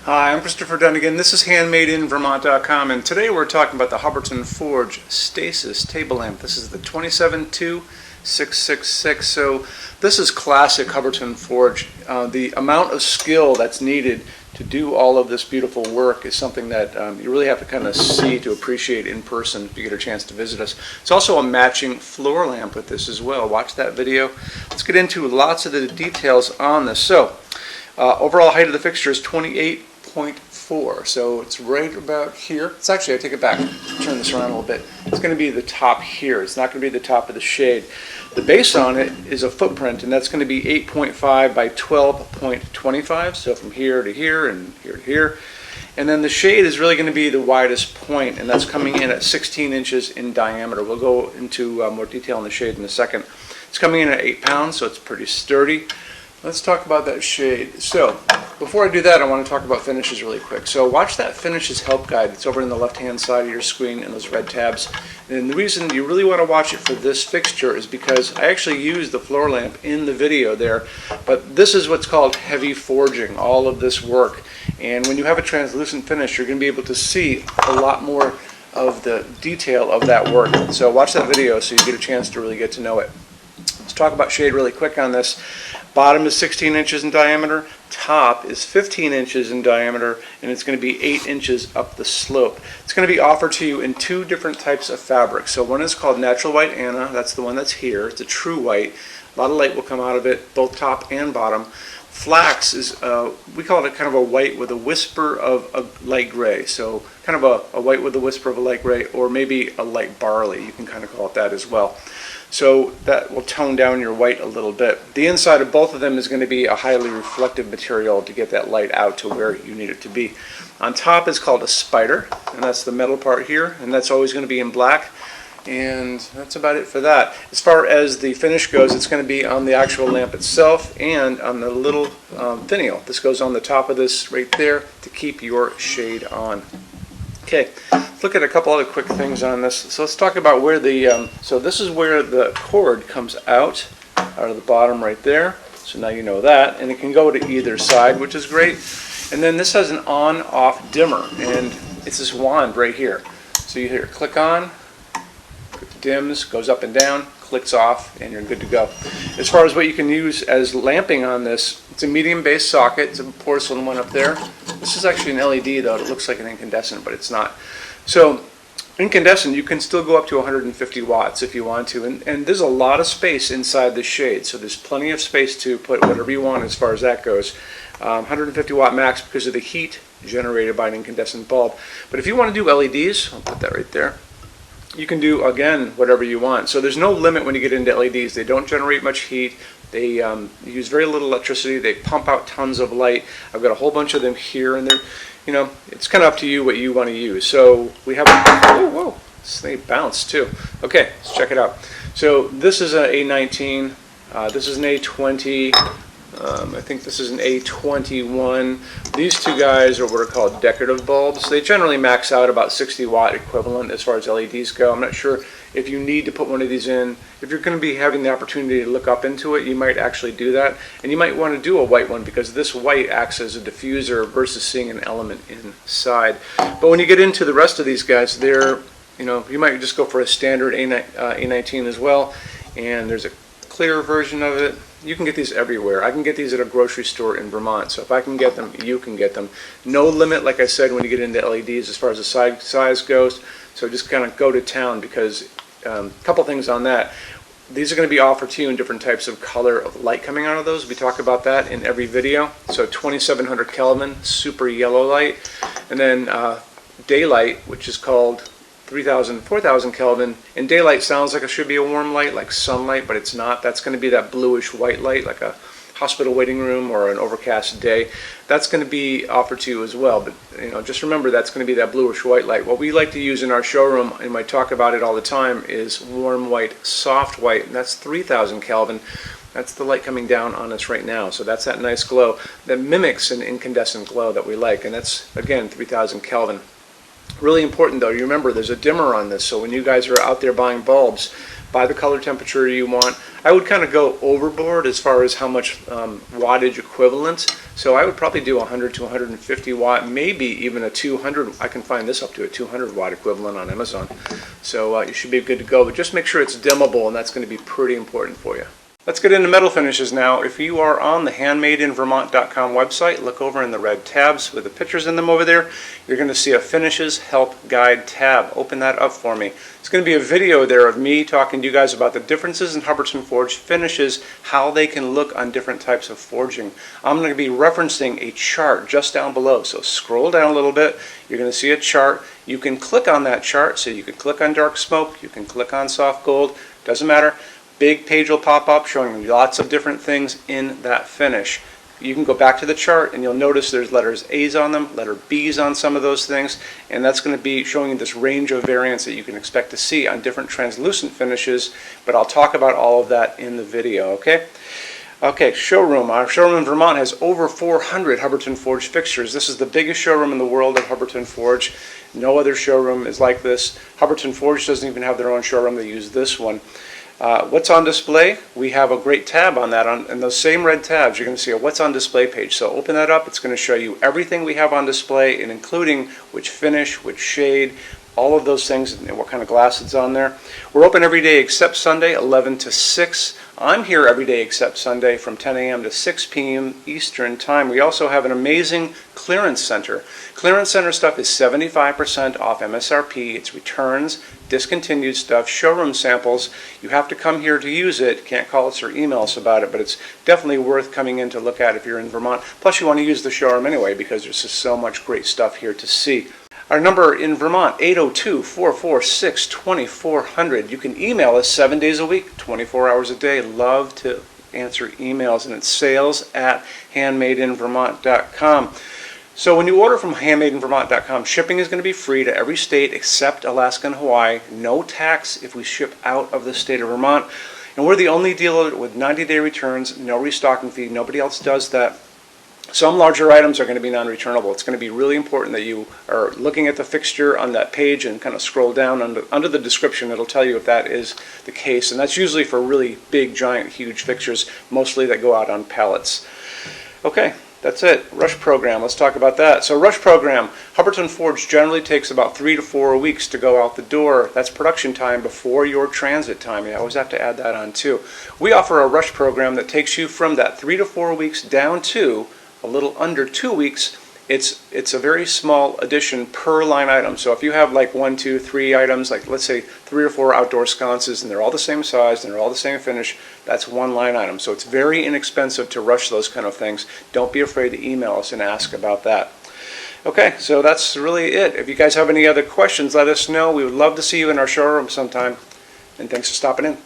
Hi, I'm Christopher Dunnigan. This is HandmadeInVermont.com, and today we're talking about the Hubbardton Forge Stasis table lamp. This is the 27266. So this is classic Hubbardton Forge. The amount of skill that's needed to do all of this beautiful work is something that you really have to kind of see to appreciate in person if you get a chance to visit us. It's also a matching floor lamp with this as well. Watch that video. Let's get into lots of the details on this. So overall height of the fixture is 28.4, so it's right about here. It's actually, I take it back, turn this around a little bit. It's going to be the top here. It's not going to be the top of the shade. The base on it is a footprint, and that's going to be 8.5 by 12.25, so from here to here and here to here. And then the shade is really going to be the widest point, and that's coming in at 16 inches in diameter. We'll go into more detail on the shade in a second. It's coming in at 8 pounds, so it's pretty sturdy. Let's talk about that shade. So, before I do that, I want to talk about finishes really quick. So watch that finishes help guide. It's over on the left-hand side of your screen in those red tabs. And the reason you really want to watch it for this fixture is because I actually used the floor lamp in the video there, but this is what's called heavy forging, all of this work. And when you have a translucent finish, you're going to be able to see a lot more of the detail of that work. So watch that video so you get a chance to really get to know it. Let's talk about shade really quick on this. Bottom is 16 inches in diameter, top is 15 inches in diameter, and it's going to be 8 inches up the slope. It's going to be offered to you in two different types of fabric. So one is called Natural White Anna, that's the one that's here. It's a true white. A lot of light will come out of it, both top and bottom. Flax is, we call it kind of a white with a whisper of a light gray. So kind of a white with a whisper of a light gray, or maybe a light barley. You can kind of call it that as well. So that will tone down your white a little bit. The inside of both of them is going to be a highly reflective material to get that light out to where you need it to be. On top is called a spider, and that's the metal part here, and that's always going to be in black. And that's about it for that. As far as the finish goes, it's going to be on the actual lamp itself and on the little finial. This goes on the top of this right there to keep your shade on. Okay, let's look at a couple other quick things on this. So let's talk about where the, so this is where the cord comes out of the bottom right there. So now you know that, and it can go to either side, which is great. And then this has an on-off dimmer, and it's this wand right here. So you hear click on, it dims, goes up and down, clicks off, and you're good to go. As far as what you can use as lamping on this, it's a medium base socket. It's a porcelain one up there. This is actually an LED though. It looks like an incandescent, but it's not. So incandescent, you can still go up to 150 watts if you want to, and there's a lot of space inside the shade, so there's plenty of space to put whatever you want as far as that goes. 150 watt max because of the heat generated by an incandescent bulb. But if you want to do LEDs, I'll put that right there, you can do, again, whatever you want. So there's no limit when you get into LEDs. They don't generate much heat. They use very little electricity. They pump out tons of light. I've got a whole bunch of them here, and they're, you know, it's kind of up to you what you want to use. So we have, whoa, they bounce too. Okay, let's check it out. So this is an A19. This is an A20. I think this is an A21. These two guys are what are called decorative bulbs. They generally max out about 60 watt equivalent as far as LEDs go. I'm not sure if you need to put one of these in. If you're going to be having the opportunity to look up into it, you might actually do that. And you might want to do a white one because this white acts as a diffuser versus seeing an element inside. But when you get into the rest of these guys, they're, you know, you might just go for a standard A19 as well. And there's a clear version of it. You can get these everywhere. I can get these at a grocery store in Vermont. So if I can get them, you can get them. No limit, like I said, when you get into LEDs as far as the size goes. So just kind of go to town because a couple things on that. These are going to be offered to you in different types of color of light coming out of those. We talk about that in every video. So 2700 Kelvin, super yellow light. And then daylight, which is called 3000, 4000 Kelvin, and daylight sounds like it should be a warm light, like sunlight, but it's not. That's going to be that bluish white light, like a hospital waiting room or an overcast day. That's going to be offered to you as well, but you know, just remember that's going to be that bluish white light. What we like to use in our showroom, and I talk about it all the time, is warm white, soft white, and that's 3000 Kelvin. That's the light coming down on us right now. So that's that nice glow that mimics an incandescent glow that we like, and that's, again, 3000 Kelvin. Really important though, you remember there's a dimmer on this, so when you guys are out there buying bulbs, by the color temperature you want. I would kind of go overboard as far as how much wattage equivalent. So I would probably do 100 to 150 watt, maybe even a 200. I can find this up to a 200 watt equivalent on Amazon. So you should be good to go, but just make sure it's dimmable, and that's going to be pretty important for you. Let's get into metal finishes now. If you are on the HandmadeInVermont.com website, look over in the red tabs with the pictures in them over there. You're going to see a Finishes Help Guide tab. Open that up for me. It's going to be a video there of me talking to you guys about the differences in Hubbardton forged finishes, how they can look on different types of forging. I'm going to be referencing a chart just down below, so scroll down a little bit. You're going to see a chart. You can click on that chart, so you can click on dark smoke, you can click on soft gold, doesn't matter. Big page will pop up showing you lots of different things in that finish. You can go back to the chart and you'll notice there's letters A's on them, letter B's on some of those things, and that's going to be showing you this range of variants that you can expect to see on different translucent finishes, but I'll talk about all of that in the video, okay? Okay, showroom. Our showroom in Vermont has over 400 Hubbardton Forge fixtures. This is the biggest showroom in the world of Hubbardton Forge. No other showroom is like this. Hubbardton Forge doesn't even have their own showroom. They use this one. What's on display? We have a great tab on that. And those same red tabs, you're going to see a what's on display page. So open that up. It's going to show you everything we have on display, and including which finish, which shade, all of those things, and what kind of glass it's on there. We're open every day except Sunday, 11 to 6. I'm here every day except Sunday from 10 a.m. to 6 p.m. Eastern Time. We also have an amazing clearance center. Clearance center stuff is 75% off MSRP. It's returns, discontinued stuff, showroom samples. You have to come here to use it. Can't call us or email us about it, but it's definitely worth coming in to look at if you're in Vermont. Plus, you want to use the showroom anyway because there's just so much great stuff here to see. Our number in Vermont, 802-446-2400. You can email us 7 days a week, 24 hours a day. Love to answer emails, and it's sales@HandmadeInVermont.com. So when you order from HandmadeInVermont.com, shipping is going to be free to every state except Alaska and Hawaii. No tax if we ship out of the state of Vermont. And we're the only dealer with 90-day returns, no restocking fee. Nobody else does that. Some larger items are going to be non-returnable. It's going to be really important that you are looking at the fixture on that page and kind of scroll down under the description. It'll tell you if that is the case. And that's usually for really big, giant, huge fixtures, mostly that go out on pallets. Okay, that's it. Rush program. Let's talk about that. So rush program, Hubbardton Forge generally takes about 3 to 4 weeks to go out the door. That's production time before your transit time. You always have to add that on too. We offer a rush program that takes you from that 3 to 4 weeks down to a little under 2 weeks. It's a very small addition per line item. So if you have like 1, 2, 3 items, like let's say 3 or 4 outdoor sconces, and they're all the same size and they're all the same finish, that's one line item. So it's very inexpensive to rush those kind of things. Don't be afraid to email us and ask about that. Okay, so that's really it. If you guys have any other questions, let us know. We would love to see you in our showroom sometime. And thanks for stopping in.